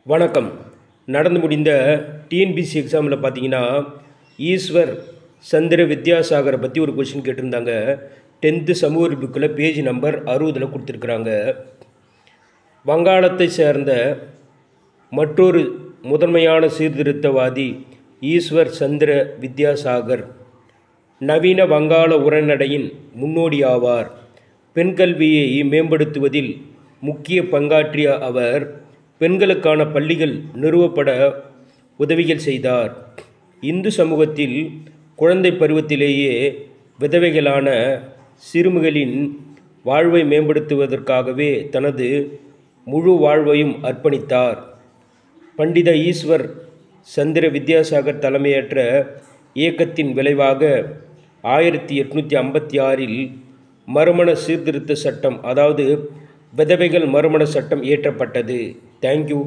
வணக்கம். நடந்து முடிந்த டிஎன்பிஎஸ்சி எக்ஸாமில் பார்த்தீங்கன்னா ஈஸ்வர் சந்திர வித்யாசாகரை பற்றி ஒரு கொஷின் கேட்டிருந்தாங்க. 10th சமூக அறிவு புக்கில் பேஜ் நம்பர் 60 கொடுத்துருக்குறாங்க. வங்காளத்தை சேர்ந்த மற்றொரு முதன்மையான சீர்திருத்தவாதி ஈஸ்வர் சந்திர வித்யாசாகர் நவீன வங்காள உரைநடையின் முன்னோடியாவார். பெண் கல்வியை மேம்படுத்துவதில் முக்கிய பங்காற்றிய அவர் பெண்களுக்கான பள்ளிகள் நிறுவப்பட உதவிகள் செய்தார். இந்து சமூகத்தில் குழந்தை பருவத்திலேயே விதவைகளான சிறுமிகளின் வாழ்வை மேம்படுத்துவதற்காகவே தனது முழு வாழ்வையும் அர்ப்பணித்தார். பண்டித ஈஸ்வர் சந்திர வித்யாசாகர் தலைமையேற்ற இயக்கத்தின் விளைவாக 1856 மறுமண சீர்திருத்த சட்டம், அதாவது விதவைகள் மறுமண சட்டம் இயற்றப்பட்டது. தேங்க்யூ.